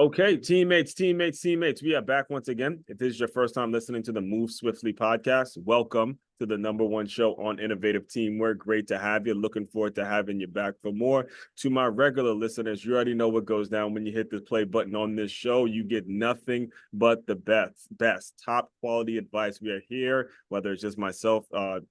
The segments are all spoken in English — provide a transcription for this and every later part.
Okay, teammates, we are back once again. If this is your first time listening to the Move Swiftly podcast, welcome to the #1 show on innovative teamwork. Great to have you. Looking forward to having you back for more. To my regular listeners, you already know what goes down when you hit the play button on this show. You get nothing but the best top quality advice. We are here, whether it's just myself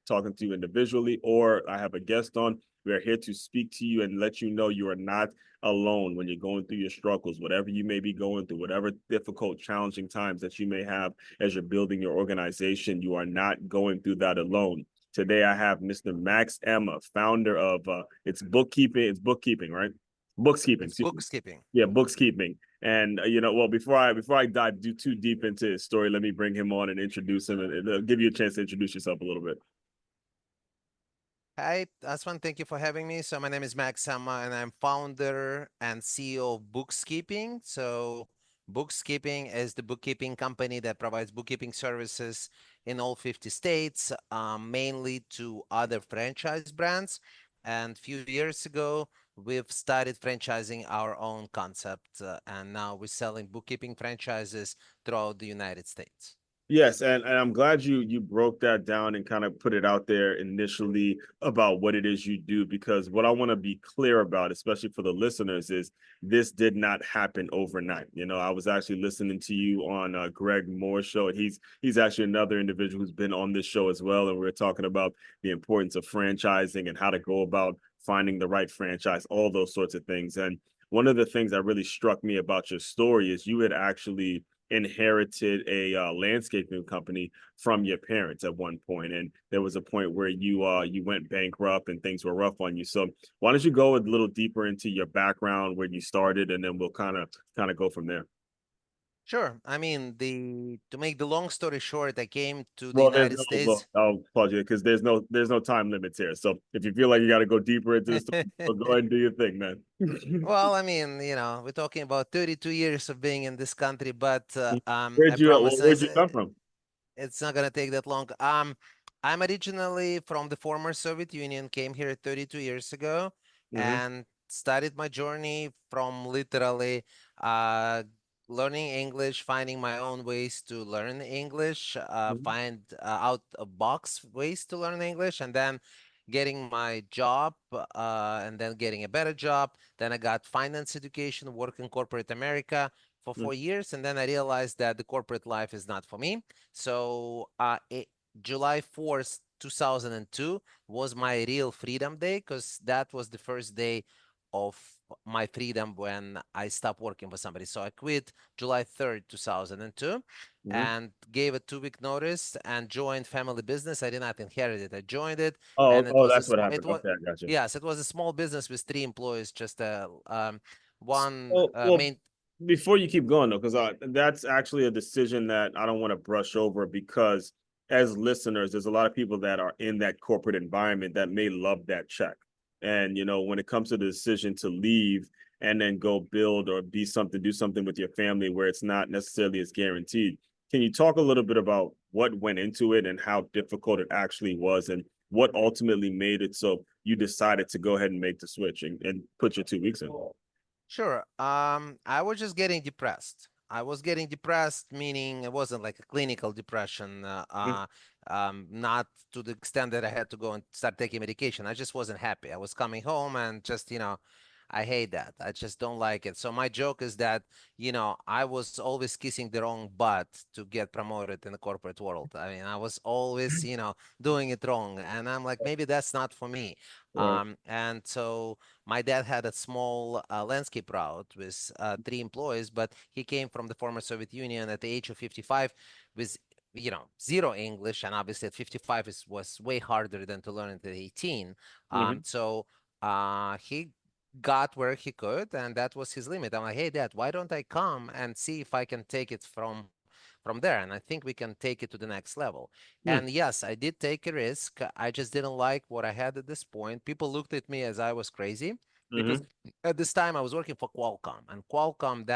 talking to you individually or I have a guest on. We are here to speak to you and let you know you are not alone when you're going through your struggles, whatever you may be going through, whatever difficult, challenging times that you may have as you're building your organization. You are not going through that alone. Today, I have Mr. Max Emma, founder of it's bookkeeping, right? Bookkeeping. It's bookkeeping. Yeah, bookkeeping. And well, before I dive too deep into his story, let me bring him on and introduce him and give you a chance to introduce yourself a little bit. Hi, Aswan. Thank you for having me. So my name is Max Sama, and I'm founder and CEO of Bookskeeping. So Bookskeeping is the bookkeeping company that provides bookkeeping services in all 50 states, mainly to other franchise brands. And a few years ago, we've started franchising our own concept, and now we're selling bookkeeping franchises throughout the United States. Yes, and I'm glad you broke that down and kind of put it out there initially about what it is you do, because what I want to be clear about, especially for the listeners, is this did not happen overnight. I was actually listening to you on Greg Moore's show, and he's actually another individual who's been on this show as well, and we are talking about the importance of franchising and how to go about finding the right franchise, all those sorts of things. And one of the things that really struck me about your story is you had actually inherited a landscaping company from your parents at one point, and there was a point where you went bankrupt and things were rough on you. So why don't you go a little deeper into your background, where you started, and then we'll kind of go from there. Sure. I mean, to make the long story short, I came to the Well, there's United no, well, States. I'll pause you because there's no time limits here. So if you feel like you got to go deeper into this, well, go ahead and do your thing, man. Well, I mean, we're talking about 32 years of being in this country, but I promise Where'd you come from? it's not gonna take that long. I'm originally from the former Soviet Union, came here 32 years ago, Hmm. and started my journey from literally uh, learning English, finding my own ways to learn English, find out of box ways to learn English, and then getting my job, and then getting a better job. Then I got finance education, work in corporate America for 4 years, and then I realized that the corporate life is not for me. So July 4th, 2002 was my real freedom day, because that was the first day of my freedom when I stopped working for somebody. So I quit July 3rd, 2002, Hmm. and gave a 2 week notice and joined family business. I did not inherit it. I joined it, Oh, and it oh, was that's what it happened. was Okay, I got you. yes, it was a small business with 3 employees, just one Well, main. before you keep going though, because that's actually a decision that I don't want to brush over, because as listeners, there's a lot of people that are in that corporate environment that may love that check. And when it comes to the decision to leave and then go build or do something with your family where it's not necessarily as guaranteed. Can you talk a little bit about what went into it and how difficult it actually was, and what ultimately made it so you decided to go ahead and make the switch and put your 2 weeks in? Sure. I was just getting depressed. I was getting depressed, meaning it wasn't like a clinical depression, not to the extent that I had to go and start taking medication. I just wasn't happy. I was coming home and just, I hate that. I just don't like it. So my joke is that, I was always kissing the wrong butt to get promoted in the corporate world. I mean, I was always, doing it wrong. And I'm like, maybe that's not for me. Right. And so my dad had a small landscape route with 3 employees, but he came from the former Soviet Union at the age of 55 with zero English, and obviously at 55 was way harder than to learn it at 18. Hmm. So he got where he could, and that was his limit. I'm like, hey, Dad, why don't I come and see if I can take it from there? And I think we can take it to the next level. And yes, I did take a risk. I just didn't like what I had at this point. People looked at me as I was crazy, because Hmm. at this time I was working for Qualcomm, and Qualcomm,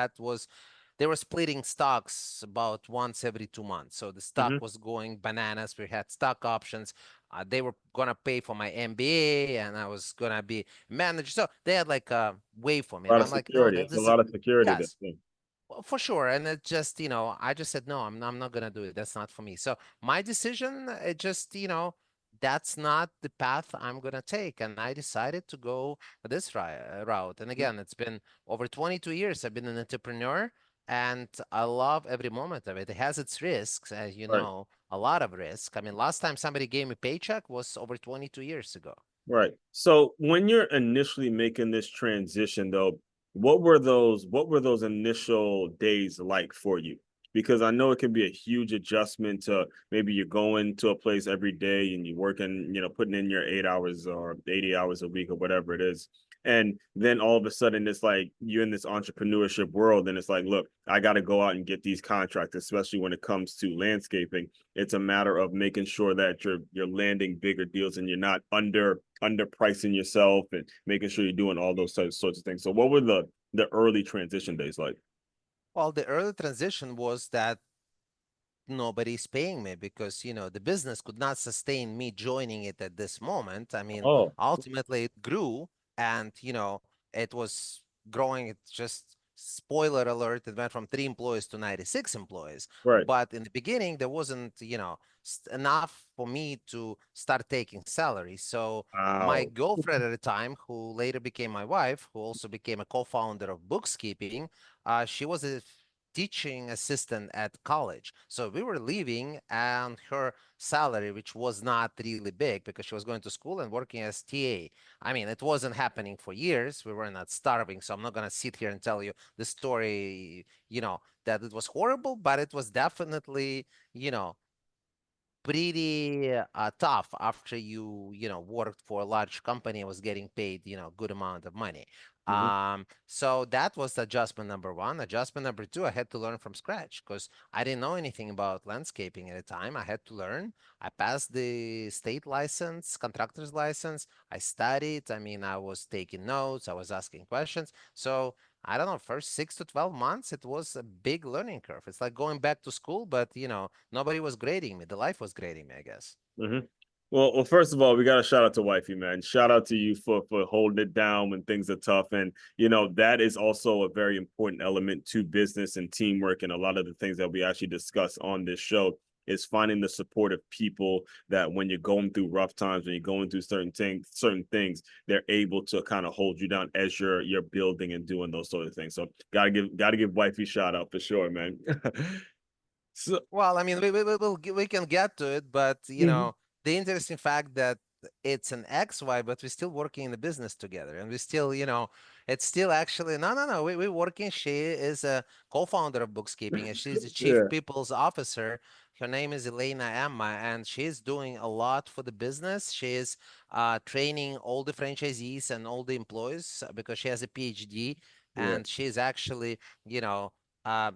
they were splitting stocks about once every 2 months. So the stock Hmm. was going bananas. We had stock options. They were gonna pay for my MBA, and I was gonna be manager. So they had like a way for me, A and lot of I'm like, no, security. that It's a this is lot of security there. yes. Yeah. For sure. And it just, I just said, no, I'm not gonna do it. That's not for me. So my decision, it just, that's not the path I'm gonna take. And I decided to go this route. And again, it's been over 22 years. I've been an entrepreneur and I love every moment of it. It has its risks, as you Right. know, a lot of risk. I mean, last time somebody gave me paycheck was over 22 years ago. Right. So when you're initially making this transition though, what were those initial days like for you? Because I know it can be a huge adjustment to maybe you're going to a place every day and you're working, putting in your 8 hours or 80 hours a week or whatever it is. And then all of a sudden it's like you're in this entrepreneurship world and it's like, look, I got to go out and get these contracts, especially when it comes to landscaping. It's a matter of making sure that you're landing bigger deals and you're not underpricing yourself and making sure you're doing all those sorts of things. So what were the early transition days like? Well, the early transition was that nobody's paying me because the business could not sustain me joining it at this moment. I mean, Oh, ultimately it grew and it was growing. It just, spoiler alert, it went from 3 employees to 96 employees. right. But in the beginning there wasn't enough for me to start taking salary. So my Wow. girlfriend at the time, who later became my wife, who also became a co-founder of Bookskeeping, she was a teaching assistant at college. So we were leaving, and her salary, which was not really big because she was going to school and working as TA. I mean, it wasn't happening for years. We were not starving. So I'm not going to sit here and tell you the story, that it was horrible, but it was definitely, pretty tough after you worked for a large company and was getting paid good amount of money. Mhm. So that was adjustment number one. Adjustment number two, I had to learn from scratch because I didn't know anything about landscaping at the time. I had to learn. I passed the state license, contractor's license. I studied. I mean, I was taking notes, I was asking questions. So I don't know, first 6 to 12 months, it was a big learning curve. It's like going back to school, but nobody was grading me. The life was grading me, I guess. Mhm. Well, first of all, we got to shout out to Wifey, man. Shout out to you for holding it down when things are tough, and that is also a very important element to business and teamwork, and a lot of the things that we actually discuss on this show is finding the supportive people that when you're going through rough times, when you're going through certain things, they're able to kind of hold you down as you're building and doing those sort of things. So gotta give Wifey shout out for sure, man. So. Well, I mean, we can get to it, but Mhm. the interesting fact that it's an XY, but we're still working in the business together, and we still, it's still actually no. We're working. She is a co-founder of Bookskeeping, and she's the chief Yeah, people's officer. Her name is Elena Emma, and she's doing a lot for the business. She is training all the franchisees and all the employees because she has a PhD, yeah. and she's actually, you know. Uh,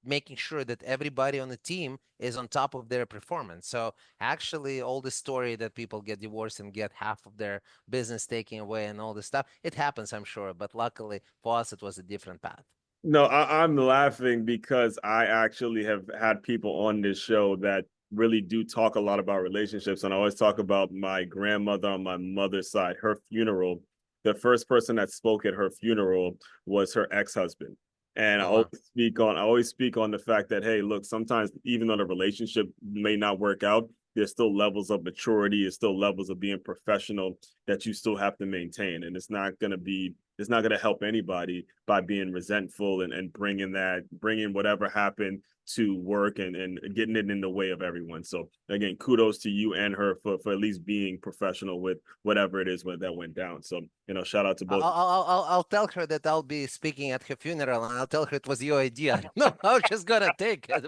making sure that everybody on the team is on top of their performance. So actually, all the story that people get divorced and get half of their business taken away and all this stuff, it happens, I'm sure. But luckily for us, it was a different path. No, I'm laughing because I actually have had people on this show that really do talk a lot about relationships. And I always talk about my grandmother on my mother's side, her funeral. The first person that spoke at her funeral was her ex-husband. And I Oh always wow. speak on the fact that, hey, look, sometimes even though the relationship may not work out, there's still levels of maturity, there's still levels of being professional that you still have to maintain. And it's not going to help anybody by being resentful and bringing whatever happened to work and getting it in the way of everyone. So again, kudos to you and her for at least being professional with whatever it is that went down. So shout out to both. I'll tell her that I'll be speaking at her funeral, and I'll tell her it was your idea. I don't know how she's gonna take it,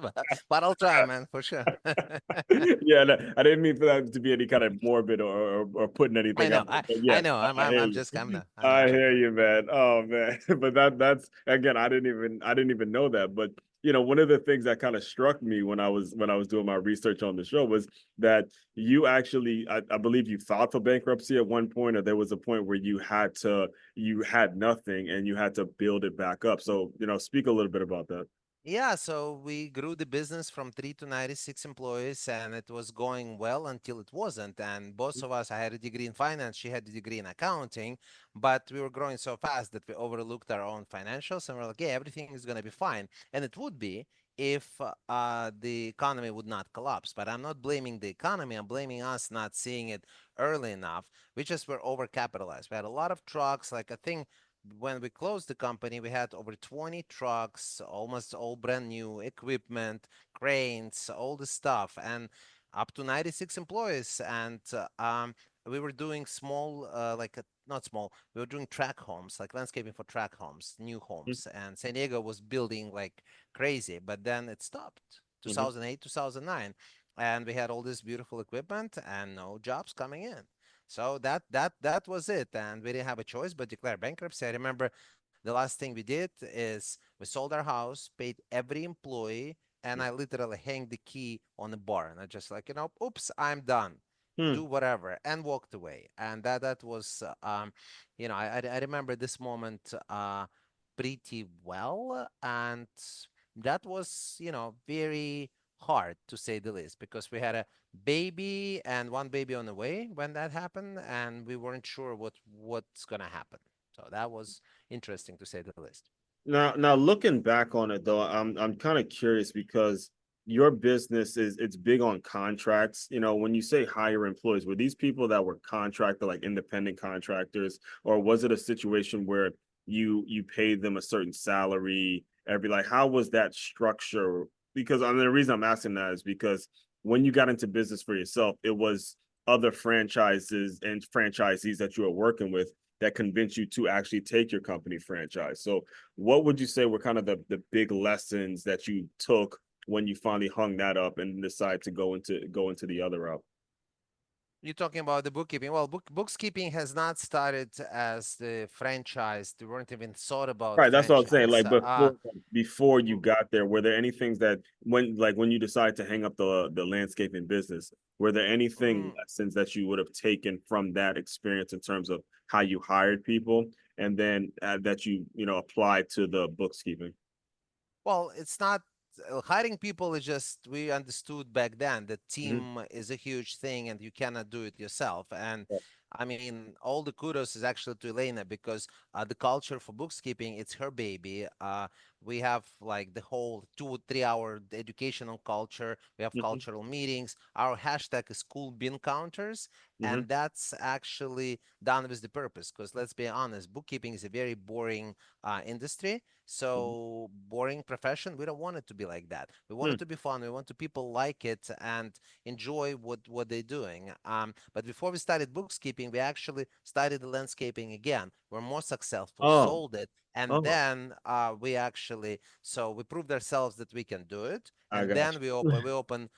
but I'll try, man, for sure. Yeah, no, I didn't mean for that to be any kind of morbid or putting I anything know, out there. I But I yeah, know. I hear I'm you. just, I'm I hear joking. you, man. Oh man. But that's again, I didn't even know that. But one of the things that kind of struck me when I was doing my research on the show was that you actually, I believe you filed for bankruptcy at one point, or there was a point where you had nothing and you had to build it back up. So, speak a little bit about that. Yeah, so we grew the business from 3 to 96 employees, and it was going well until it wasn't. And both of us, I had a degree in finance, she had a degree in accounting, but we were growing so fast that we overlooked our own financials, and we're like, yeah, everything is going to be fine. And it would be if the economy would not collapse. But I'm not blaming the economy, I'm blaming us not seeing it early enough. We just were overcapitalized. We had a lot of trucks, like I think when we closed the company, we had over 20 trucks, almost all brand new equipment, cranes, all the stuff, and up to 96 employees. And we were doing small, not small, we were doing track homes, like landscaping for track homes, new homes. And San Diego was building like crazy, but then it stopped Mm-hmm. 2008, 2009. And we had all this beautiful equipment and no jobs coming in. So that was it, and we didn't have a choice but declare bankruptcy. I remember the last thing we did is we sold our house, paid every employee, and I literally hanged the key on the bar, and I just like, oops, I'm done. Hmm. Do whatever, and walked away. And that was, I remember this moment pretty well, and that was, very hard to say the least, because we had a baby and one baby on the way when that happened, and we weren't sure what's gonna happen. So that was interesting to say the least. Now looking back on it though, I'm kind of curious because your business is it's big on contracts. You know, when you say hire employees, were these people that were contracted like independent contractors, or was it a situation where you paid them a certain salary every like how was that structure? Because I mean the reason I'm asking that is because when you got into business for yourself, it was other franchises and franchisees that you were working with that convinced you to actually take your company franchise. So what would you say were kind of the big lessons that you took when you finally hung that up and decided to go into the other route? You're talking about the bookkeeping. Well, bookkeeping has not started as the franchise. They weren't even thought about Right, that's what I'm saying. franchise. Like before you got there, were there any things that when you decided to hang up the landscaping business, were there anything Mm, lessons that you would have taken from that experience in terms of how you hired people and then that you applied to the bookkeeping? well, it's not hiring people is just we understood back then that Mm-hmm. team is a huge thing and you cannot do it yourself. And I mean, all the kudos is actually to Elena because the culture for bookkeeping, it's her baby. We have like the whole 2 3 hour educational culture. We have Mm-hmm. cultural meetings. Our hashtag is cool bean counters. Mm-hmm. And that's actually done with the purpose because let's be honest, bookkeeping is a very boring industry, so boring profession. We don't want it to be like that. We want Mm-hmm. it to be fun. We want to people like it and enjoy what they're doing. But before we started bookkeeping, we actually started the landscaping again. We're more successful, Oh, sold it, and oh, then we actually we proved ourselves that we can do it. I And got then we you. open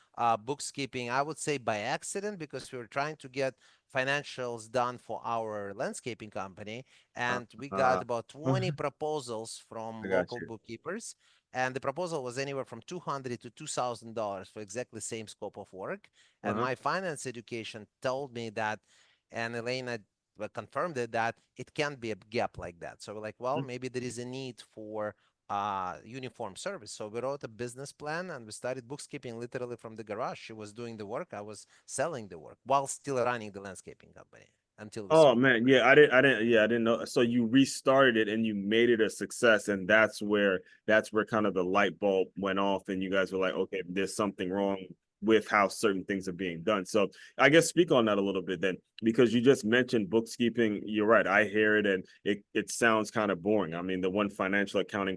bookkeeping. I would say by accident because we were trying to get financials done for our landscaping company, and we got about 20 proposals from I got local you. bookkeepers, and the proposal was anywhere from $200 to $2,000 for exactly the same scope of work. And Uh-huh. my finance education told me that, and Elena confirmed it, that it can be a gap like that. So we're like, well, maybe there is a need for uniform service. So we wrote a business plan and we started bookkeeping literally from the garage. She was doing the work, I was selling the work while still running the landscaping company until we Oh sold it. man, yeah, I didn't know. So you restarted it and you made it a success, and that's where kind of the light bulb went off, and you guys were like, okay, there's something wrong with how certain things are being done. So I guess speak on that a little bit then, because you just mentioned bookkeeping. You're right, I hear it, and it sounds kind of boring. I mean, the one financial accounting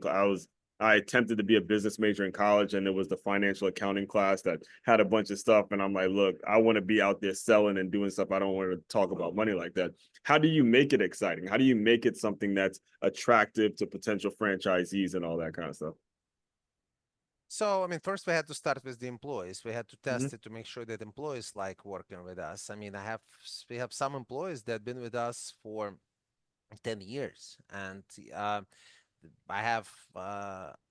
I attempted to be a business major in college, and it was the financial accounting class that had a bunch of stuff. And I'm like, look, I want to be out there selling and doing stuff. I don't want to talk about money like that. How do you make it exciting? How do you make it something that's attractive to potential franchisees and all that kind of stuff? So, I mean, first we had to start with the employees. We had to Mm-hmm. test it to make sure that employees like working with us. I mean, we have some employees that have been with us for 10 years. And uh, I have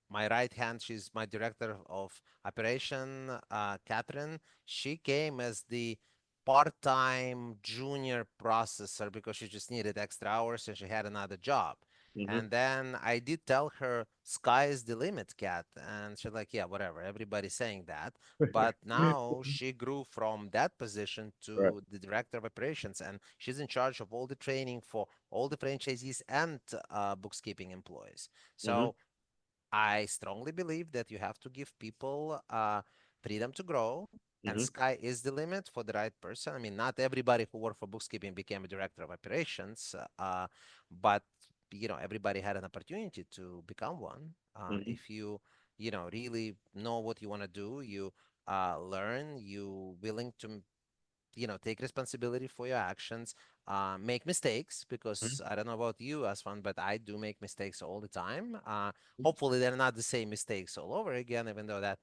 my right hand, she's my director of operation, Catherine. She came as the part-time junior processor because she just needed extra hours and she had another job. Mm-hmm. And then I did tell her, sky is the limit, Cat. And she's like, yeah, whatever. Everybody's saying that. But now she grew from that position Right. to the director of operations, and she's in charge of all the training for all the franchisees and bookkeeping employees. Mm-hmm. So I strongly believe that you have to give people freedom to grow, and Mm-hmm. sky is the limit for the right person. I mean, not everybody who worked for bookkeeping became a director of operations, but everybody had an opportunity to become one. Mm-hmm. If you really know what you want to do, you learn, you willing to take responsibility for your actions, make mistakes, because I don't know about you, Aswan, but I do make mistakes all the time. Hopefully, they're not the same mistakes all over again, even though that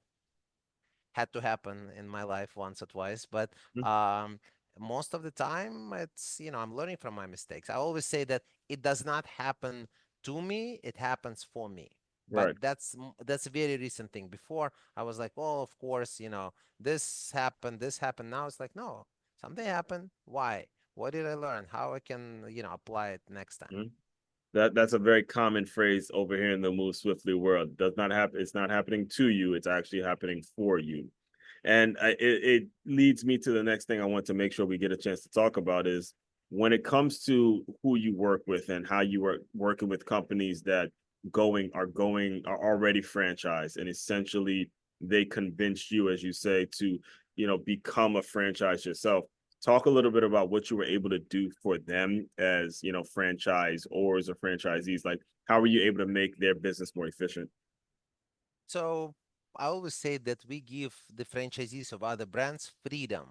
had to happen in my life once or twice. But Mm-hmm. most of the time, I'm learning from my mistakes. I always say that it does not happen to me, it happens for me. But Right. that's a very recent thing. Before, I was like, oh, of course, this happened. Now it's like, no, something happened. Why? What did I learn? How I can, apply it next time? Mm-hmm. That's a very common phrase over here in the Move Swiftly world. Does not happen. It's not happening to you. It's actually happening for you. And it leads me to the next thing I want to make sure we get a chance to talk about is when it comes to who you work with and how you are working with companies that are already franchised, and essentially they convinced you, as you say, to become a franchise yourself. Talk a little bit about what you were able to do for them as franchisors or franchisees. Like, how were you able to make their business more efficient? So I always say that we give the franchisees of other brands freedom,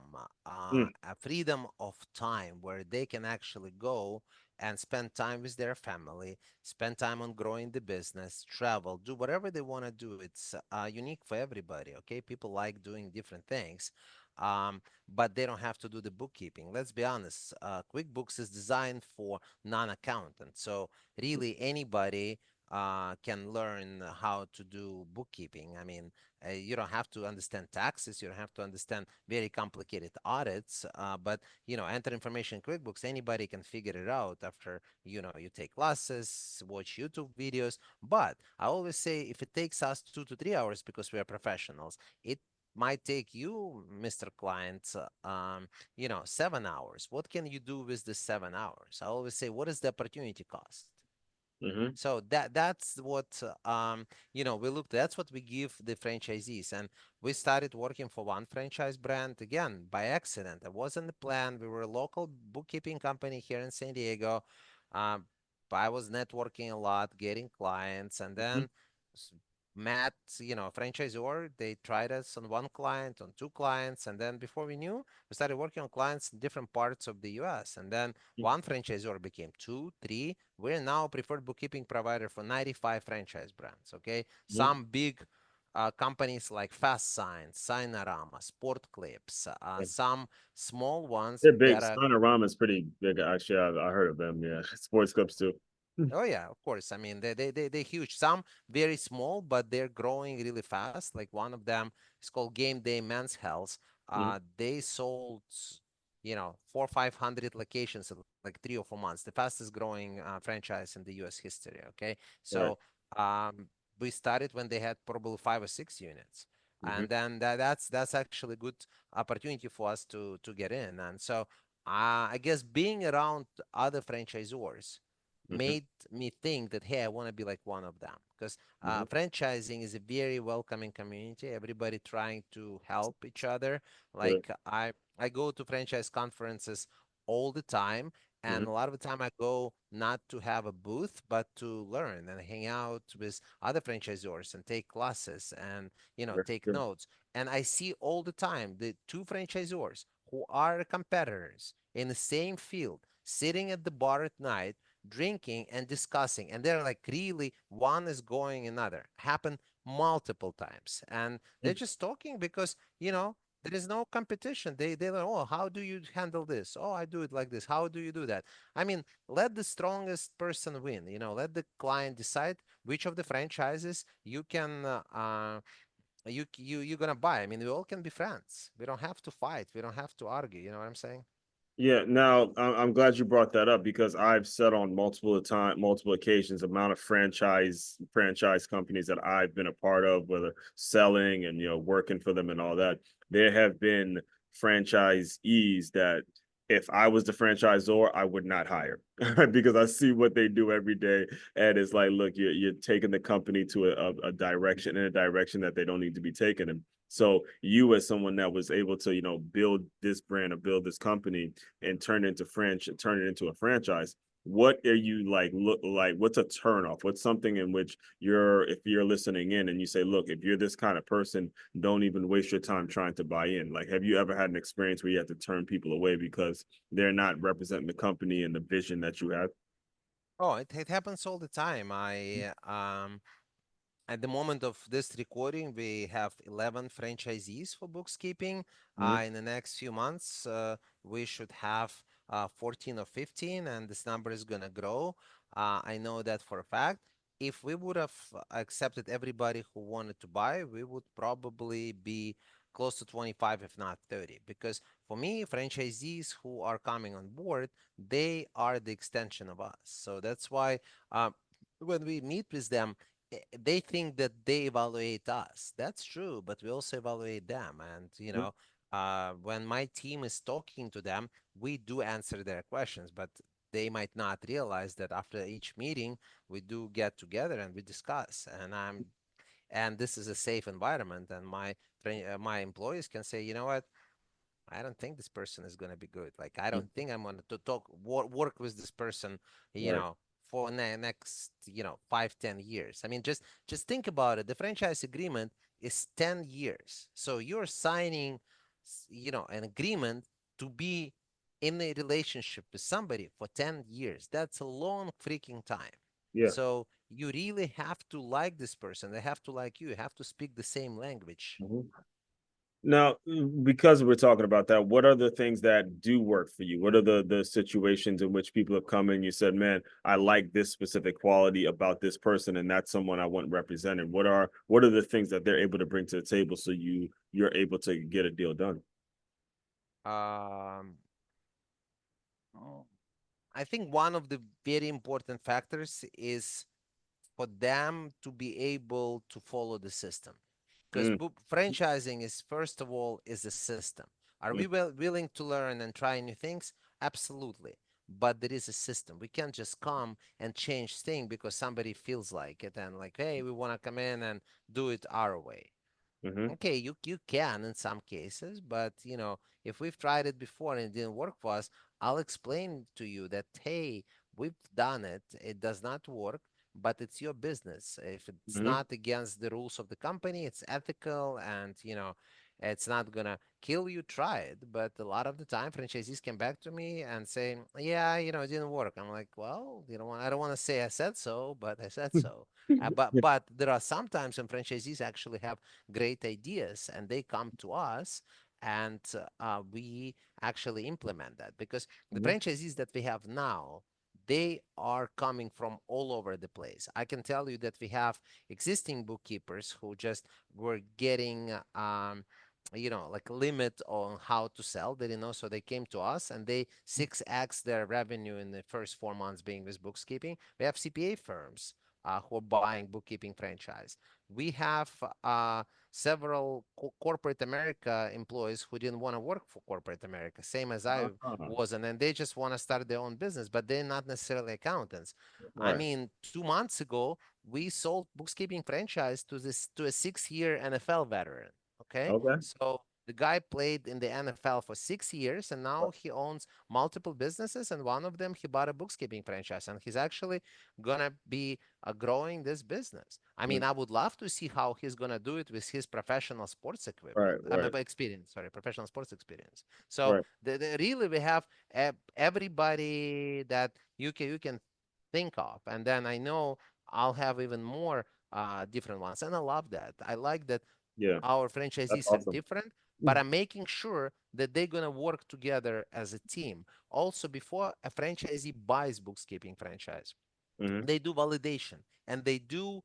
Mm, a freedom of time where they can actually go and spend time with their family, spend time on growing the business, travel, do whatever they want to do. It's unique for everybody, okay? People like doing different things, but they don't have to do the bookkeeping. Let's be honest, QuickBooks is designed for non-accountants. So really anybody can learn how to do bookkeeping. I mean, you don't have to understand taxes. You don't have to understand very complicated audits. But enter information in QuickBooks. Anybody can figure it out after you take classes, watch YouTube videos. But I always say if it takes us 2 to 3 hours because we are professionals, it might take you, Mr. Client, 7 hours. What can you do with the 7 hours? I always say, what is the opportunity cost? mm-hmm, So that's what we looked. That's what we give the franchisees, and we started working for one franchise brand again by accident. It wasn't the plan. We were a local bookkeeping company here in San Diego. Um, I was networking a lot, getting clients, and mm-hmm, then s- Matt, franchisor, they tried us on one client, on two clients, and then before we knew, we started working on clients in different parts of the U.S. And then one franchisor became two, three. We're now a preferred bookkeeping provider for 95 franchise brands. Okay, mm-hmm. some big companies like Fast Sign, Signorama, Sport Clips, some small ones They're big. that are. Sonorama is pretty big. Actually, I heard of them. Yeah, sports clips too. Oh yeah, of course. I mean, they're huge. Some very small, but they're growing really fast. Like one of them is called Game Day Men's Health. Mm-hmm. They sold, 400 or 500 locations in like 3 or 4 months. The fastest growing franchise in the U.S. history. Okay, Right. so we started when they had probably 5 or 6 units, Mm-hmm. and then that's actually a good opportunity for us to get in. And so I guess being around other franchisors Mm-hmm. made me think that hey, I want to be like one of them, because Mm-hmm. franchising is a very welcoming community, everybody trying to help each other. Right. Like I go to franchise conferences all the time, Mm-hmm. and a lot of the time I go not to have a booth but to learn and hang out with other franchisors and take classes and Very take good. notes. And I see all the time the two franchisors who are competitors in the same field sitting at the bar at night drinking and discussing, and they're like really one is going another. Happen multiple times, and they're just talking because there is no competition. They like, oh, how do you handle this? Oh, I do it like this. How do you do that? I mean, let the strongest person win. Let the client decide which of the franchises you can you're gonna buy. I mean, we all can be friends. We don't have to fight. We don't have to argue. You know what I'm saying? Yeah, now I'm glad you brought that up because I've said on multiple occasions, amount of franchise companies that I've been a part of, whether selling and working for them and all that. There have been franchisees that if I was the franchisor, I would not hire because I see what they do every day, and it's like, look, you're taking the company to a direction in a direction that they don't need to be taken in. So you, as someone that was able to, build this brand or build this company and turn it into a franchise, what are you like look like what's a turn off, what's something in which if you're listening in and you say, look, if you're this kind of person, don't even waste your time trying to buy in? Like, have you ever had an experience where you had to turn people away because they're not representing the company and the vision that you have? Oh, it happens all the time. At the moment of this recording, we have 11 franchisees for bookkeeping. Mm-hmm. In the next few months, we should have 14 or 15, and this number is going to grow. I know that for a fact. If we would have accepted everybody who wanted to buy, we would probably be close to 25, if not 30. Because for me, franchisees who are coming on board, they are the extension of us. So that's why when we meet with them, they think that they evaluate us. That's true, but we also evaluate them. And, when my team is talking to them, we do answer their questions, but they might not realize that after each meeting, we do get together and we discuss. And this is a safe environment. And my employees can say, you know what? I don't think this person is going to be good. Like, I don't think I'm going to work with this person, you Right. know, for next, 5, 10 years. I mean, just think about it. The franchise agreement is 10 years. So you're signing, an agreement to be in a relationship with somebody for 10 years. That's a long freaking time. Yeah. So you really have to like this person. They have to like you. You have to speak the same language. Mhm. Now, because we're talking about that, what are the things that do work for you? What are the situations in which people have come in? You said, "Man, I like this specific quality about this person, and that's someone I want represented." What are the things that they're able to bring to the table so you're able to get a deal done? Um, I think one of the very important factors is for them to be able to follow the system. Because Mm, franchising is, first of all, is a system. Are mm, we willing to learn and try new things? Absolutely. But there is a system. We can't just come and change thing because somebody feels like it and like, hey, we want to come in and do it our way. mm-hmm, Okay, you can in some cases, but if we've tried it before and it didn't work for us, I'll explain to you that, hey, we've done it, it does not work, but it's your business. If it's mm-hmm, not against the rules of the company, it's ethical, and it's not gonna kill you, try it. But a lot of the time franchisees come back to me and say, yeah, it didn't work. I'm like, well, I don't want to say I said so, but I said so. But there are sometimes when franchisees actually have great ideas and they come to us, and we actually implement that, because the mm-hmm, franchisees that we have now, they are coming from all over the place. I can tell you that we have existing bookkeepers who just were getting like a limit on how to sell. They didn't know, so they came to us and they 6x their revenue in the first 4 months being with bookkeeping. We have CPA firms who are buying bookkeeping franchise. We have several corporate America employees who didn't want to work for corporate America, same as I uh-huh. wasn't, and they just want to start their own business, but they're not necessarily accountants. I Right. mean, 2 months ago, we sold bookkeeping franchise to a 6-year NFL veteran. Okay, Okay. so the guy played in the NFL for 6 years, and now he owns multiple businesses, and one of them he bought a bookkeeping franchise, and he's actually gonna be growing this business. I mean, Mm, I would love to see how he's gonna do it with his professional sports right. equipment. I mean, Right. experience. Sorry, professional sports experience. So Right. really, we have everybody that you can think of, and then I know I'll have even more different ones, and I love that. I like that Yeah. our That's franchisees are awesome. different, but I'm making sure that they're gonna work together as a team. Also, before a franchisee buys bookkeeping franchise, Mm-hmm. they do validation and they do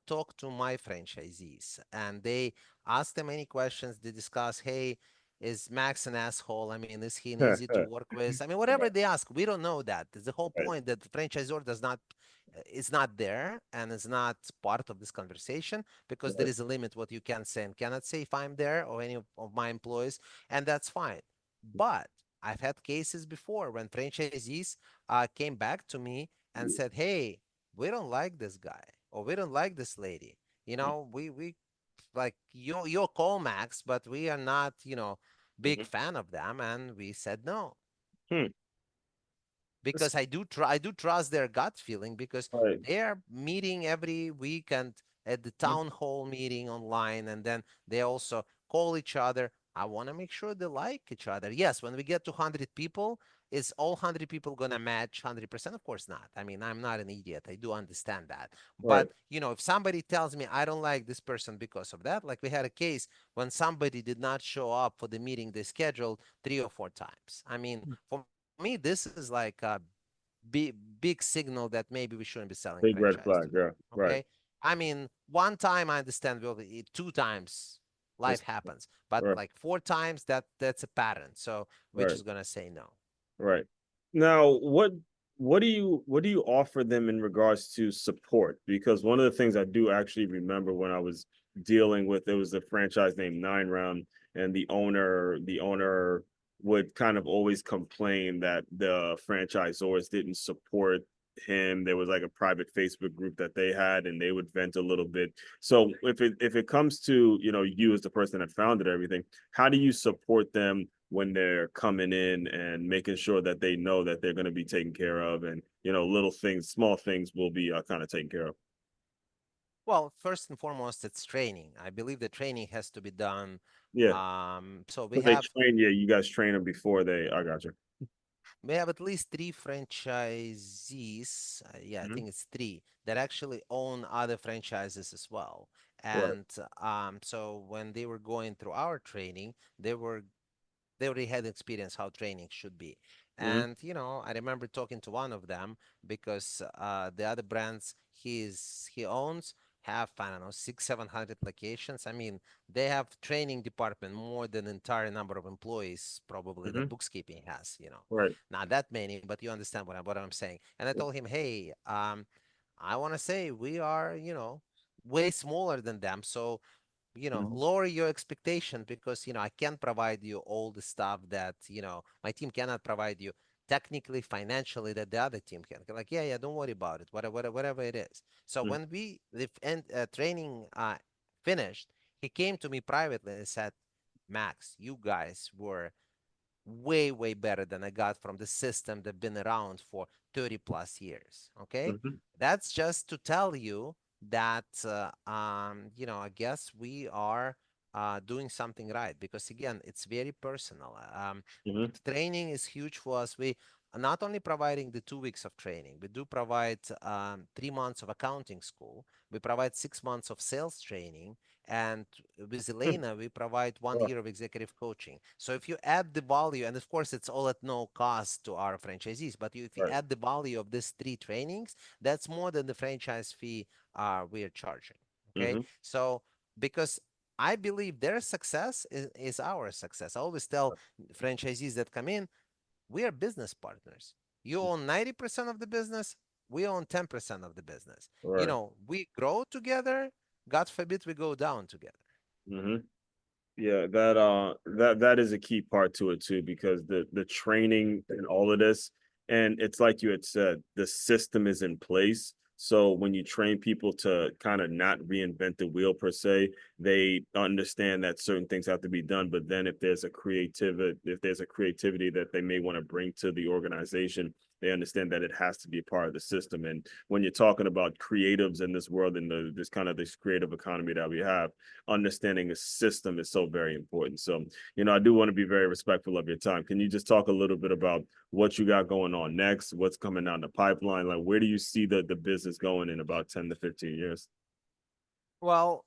talk to my franchisees and they ask them any questions. They discuss, hey, is Max an asshole? I mean, is he easy to work with? I mean, whatever they ask, we don't know that. It's the whole Right. point that the franchisor does not is not there and is not part of this conversation because there Right. is a limit what you can say and cannot say if I'm there or any of my employees, and that's fine. But I've had cases before when franchisees came back to me and said, "Hey, we don't like this guy or we don't like this lady. You know, we like your call Max, but we are not, big Mhm. fan of them," and we said no Hmm. because I do trust their gut feeling because Right. they are meeting every week and at the Mhm. town hall meeting online, and then they also call each other. I want to make sure they like each other. Yes, when we get to 100 people, is all 100 people gonna match 100%? Of course not. I mean, I'm not an idiot. I do understand that. Right. But if somebody tells me I don't like this person because of that, like we had a case when somebody did not show up for the meeting they scheduled 3 or 4 times. I mean, for me, this is like a big signal that maybe we shouldn't be selling Big red franchise flag. to them. Yeah. Right. Okay. I mean, one time I understand, well, 2 times life It's happens, but right. like 4 times that's a pattern. So we're Right. just gonna say no. Right. Now, what do you offer them in regards to support? Because one of the things I do actually remember when I was dealing with it was a franchise named Nine Round, and the owner would kind of always complain that the franchisors didn't support him. There was like a private Facebook group that they had, and they would vent a little bit. So if it comes to you as the person that founded everything, how do you support them when they're coming in and making sure that they know that they're going to be taken care of, and little things, small things will be kind of taken care of? Well, first and foremost, it's training. I believe the training has to be done. Yeah. So we So they have train, yeah, you guys train them before they, I got you. we have at least 3 franchisees. Yeah, I Mhm. think it's three that actually own other franchises as well. Right. And so when they were going through our training, they already had experience how training should be. Hmm. And I remember talking to one of them because the other brands he owns have, I don't know, 600-700 locations. I mean, they have training department more than the entire number of employees probably that Hmm. bookkeeping has. Right. Not that many, but you understand what I'm saying. And I told him, hey, I want to say we are, way smaller than them. So Hmm. lower your expectation because I can't provide you all the stuff that my team cannot provide you technically, financially, that the other team can. Like, yeah, yeah, don't worry about it, whatever it is. So when the end training finished, he came to me privately and said, Max, you guys were way better than I got from the system that's been around for 30 plus years. Okay. Hmm. That's just to tell you that, I guess we are doing something right because again, it's very personal. Hmm. Training is huge for us. We are not only providing the 2 weeks of training, we do provide 3 months of accounting school. We provide 6 months of sales training, and with Elena, we provide one Oh, year of executive coaching. So if you add the value, and of course, it's all at no cost to our franchisees, but if you right. add the value of these three trainings, that's more than the franchise fee we are charging. Okay. Hmm. So, because I believe their success is our success. I always tell franchisees that come in, we are business partners. You own 90% of the business, we own 10% of the business. Right. We grow together, God forbid we go down together. Hmm. Yeah, that is a key part to it too, because the training and all of this, and it's like you had said, the system is in place. So when you train people to kind of not reinvent the wheel per se, they understand that certain things have to be done. But then if there's a creativity that they may want to bring to the organization, they understand that it has to be part of the system. And when you're talking about creatives in this world and this kind of this creative economy that we have, understanding the system is so very important. So, I do want to be very respectful of your time. Can you just talk a little bit about what you got going on next, what's coming down the pipeline? Like, where do you see the business going in about 10 to 15 years? Well,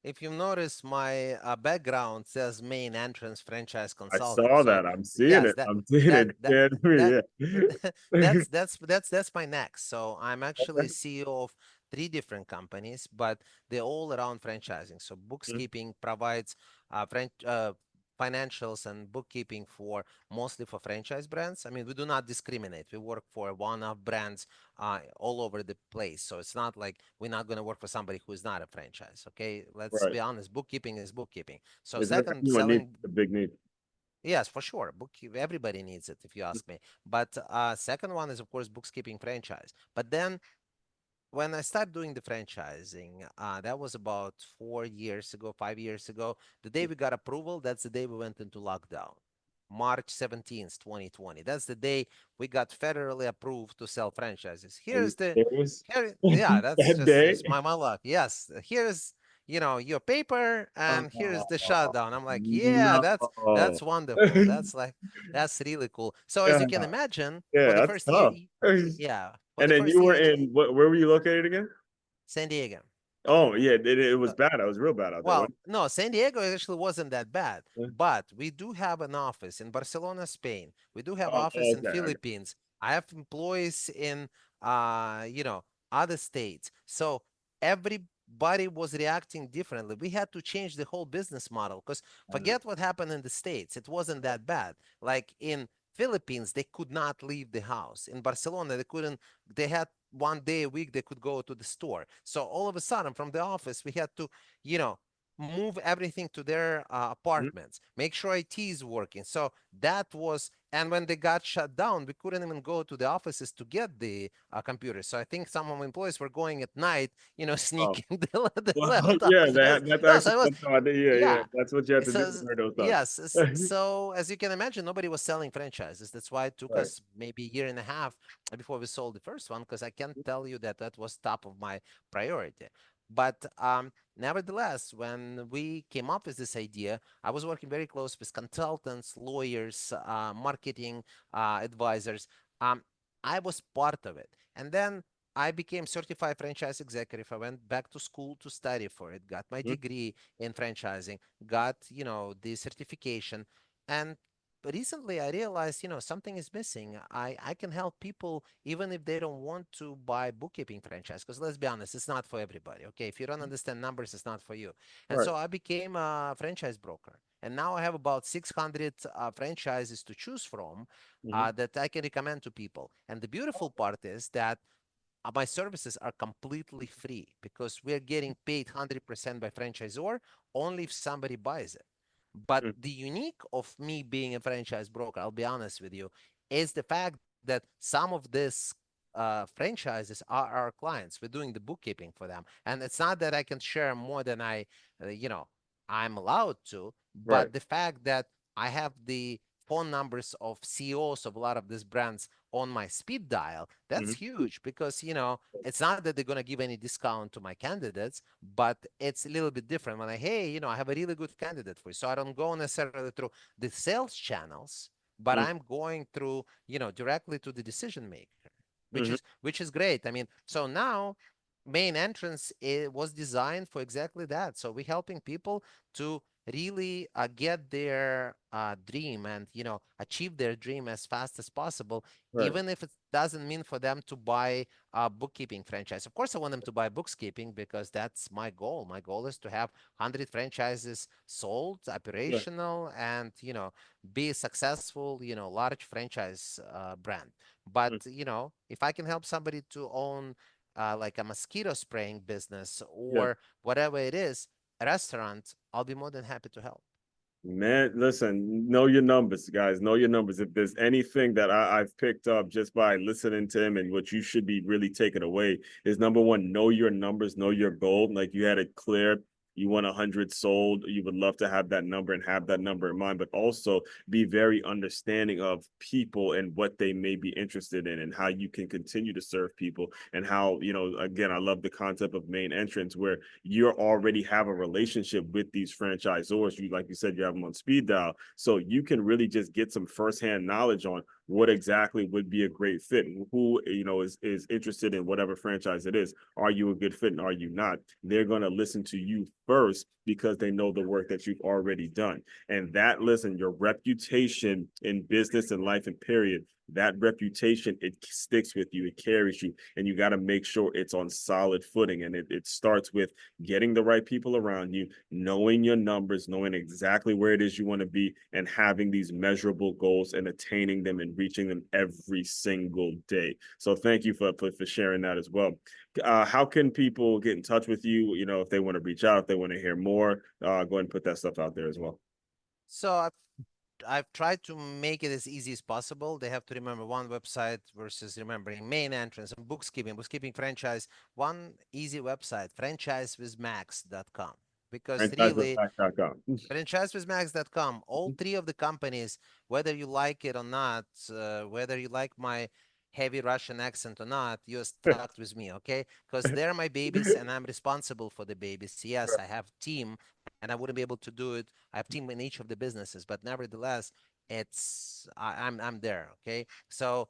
if you notice, my background says main entrance franchise I consultant. saw So that. I'm seeing yes, it. I'm seeing that it. that Yeah. that Yeah. that's my next. So I'm actually CEO of three different companies, but they're all around franchising. So bookkeeping provides financials and bookkeeping for mostly for franchise brands. I mean, we do not discriminate. We work for one-off brands all over the place. So it's not like we're not going to work for somebody who is not a franchise. Okay, let's Right. be honest. Bookkeeping is bookkeeping. So Isn't it second, everyone needs selling. a big need? Yes, for sure. Everybody needs it, if you ask me. But second one is, of course, bookkeeping franchise. But then when I started doing the franchising, that was about 4 years ago, 5 years ago. The day we got approval, that's the day we went into lockdown. March 17th, 2020. That's the day we got federally approved to sell franchises. Are you Here's the serious? here, yeah, that's That just day? just my luck. Yes, here's your paper and here's the Oh, shutdown. I'm like, yeah, that's no. wonderful. That's really cool. So as you Yeah, can imagine, for yeah, the that's first year, tough. yeah, for And the then first you were year, in where were you located again? San Diego. Oh yeah, it was Uh, bad. It was real bad out there. Well, no, San Diego actually wasn't that bad, but we do have an office in Barcelona, Spain. We do have Oh, office in okay. Philippines. I have employees in other states. So everybody was reacting differently. We had to change the whole business model because forget what happened in the states. It wasn't that bad. Like in Philippines, they could not leave the house. In Barcelona, they couldn't. They had one day a week they could go to the store. So all of a sudden, from the office, we had to you know, move everything to their Mhm. apartments, make sure IT is working. So that was, and when they got shut down, we couldn't even go to the offices to get the computers. So I think some of my employees were going at night, Oh, sneaking the well, yeah, laptops. that's No, so actually it was, that's how I did. Yeah, yeah, yeah. that's what you have to do So during those times. yes, so as you can imagine, nobody was selling franchises. That's why it took Right. us maybe a year and a half before we sold the first one, because I can't tell you that that was top of my priority. But nevertheless, when we came up with this idea, I was working very close with consultants, lawyers, marketing advisors. Um, I was part of it. And then I became certified franchise executive. I went back to school to study for it, got my Mhm. degree in franchising, got, the certification. And recently I realized, something is missing. I can help people even if they don't want to buy bookkeeping franchise. Because let's be honest, it's not for everybody. Okay. If you don't understand numbers, it's not for you. And Right. so I became a franchise broker. And now I have about 600 franchises to choose from Mhm. that I can recommend to people. And the beautiful part is that my services are completely free because we're getting paid 100% by franchisor only if somebody buys it. But Mhm. the unique of me being a franchise broker, I'll be honest with you, is the fact that some of these franchises are our clients. We're doing the bookkeeping for them, and it's not that I can share more than I'm allowed to, Right. but the fact that I have the phone numbers of CEOs of a lot of these brands on my speed dial, that's Mhm. huge because, it's not that they're going to give any discount to my candidates, but it's a little bit different when hey, I have a really good candidate for you. So I don't go necessarily through the sales channels, but Mhm. I'm going through, directly to the decision maker, which Mhm. is great. I mean, so now main entrance it was designed for exactly that. So we're helping people to really get their dream and achieve their dream as fast as possible, Right. even if it doesn't mean for them to buy a bookkeeping franchise. Of course I want them to buy bookkeeping because that's my goal. My goal is to have 100 franchises sold, Right. operational, and be a successful large franchise brand. But Mhm. if I can help somebody to own like a mosquito spraying business Yeah. or whatever it is, a restaurant, I'll be more than happy to help. Man, listen, know your numbers, guys. Know your numbers. If there's anything that I've picked up just by listening to him and what you should be really taking away is number one, know your numbers, know your goal. Like you had it clear. You want 100 sold. You would love to have that number and have that number in mind, but also be very understanding of people and what they may be interested in and how you can continue to serve people and how, again, I love the concept of main entrance where you already have a relationship with these franchisors. You, like you said, you have them on speed dial. So you can really just get some firsthand knowledge on what exactly would be a great fit, who is interested in whatever franchise it is. Are you a good fit and are you not? They're going to listen to you first because they know the work that you've already done. And that, listen, your reputation in business and life and period that reputation, it sticks with you, it carries you, and you got to make sure it's on solid footing. And it starts with getting the right people around you, knowing your numbers, knowing exactly where it is you want to be, and having these measurable goals and attaining them and reaching them every single day. So thank you for sharing that as well. How can people get in touch with you? You know, if they want to reach out, if they want to hear more, go ahead and put that stuff out there as well. So I've tried to make it as easy as possible. They have to remember one website versus remembering main entrance and bookkeeping franchise. One easy website, franchisewithmax.com. Because really, Franchisewithmax.com. franchisewithmax.com, all three of the companies, whether you like it or not, whether you like my heavy Russian accent or not, you're stuck with me, okay? Because they're my babies and I'm responsible for the babies. Yes, I have team and I wouldn't be able to do it. I have team in each of the businesses, but nevertheless, I'm there, okay? So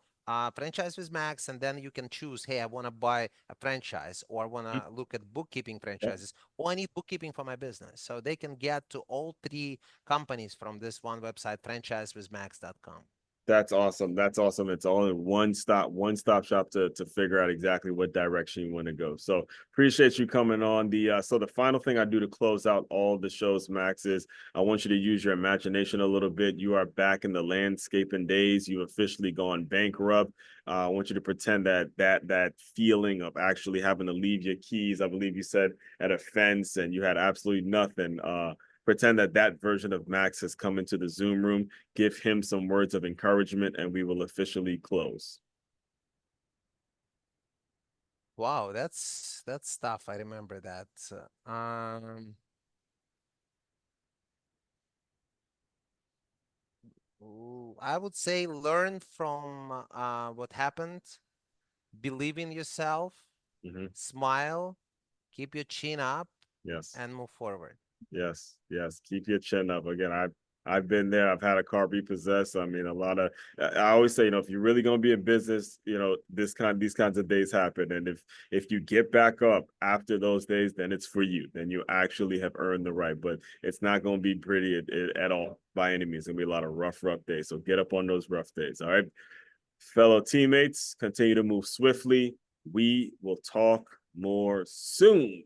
franchise with Max, and then you can choose, hey, I want to buy a franchise, or I want to look at bookkeeping franchises, or I need bookkeeping for my business. So they can get to all three companies from this one website, franchisewithmax.com. That's awesome. That's awesome. It's all in one stop shop to figure out exactly what direction you want to go. So appreciate you coming on. So the final thing I do to close out all the shows, Max, is I want you to use your imagination a little bit. You are back in the landscaping days. You've officially gone bankrupt. I want you to pretend that feeling of actually having to leave your keys, I believe you said, at a fence, and you had absolutely nothing. Pretend that version of Max has come into the Zoom room. Give him some words of encouragement, and we will officially close. Wow, that's tough. I remember that. I would say learn from what happened, believe in yourself, smile, keep your chin up, Yes. and move forward. Yes. Yes. Keep your chin up. Again, I've been there. I've had a car repossessed. I mean, I always say, if you're really going to be in business, these kinds of days happen. And if you get back up after those days, then it's for you. Then you actually have earned the right. But it's not going to be pretty at all by any means. It's going to be a lot of rough days. So get up on those rough days. All right. Fellow teammates, continue to move swiftly. We will talk more soon.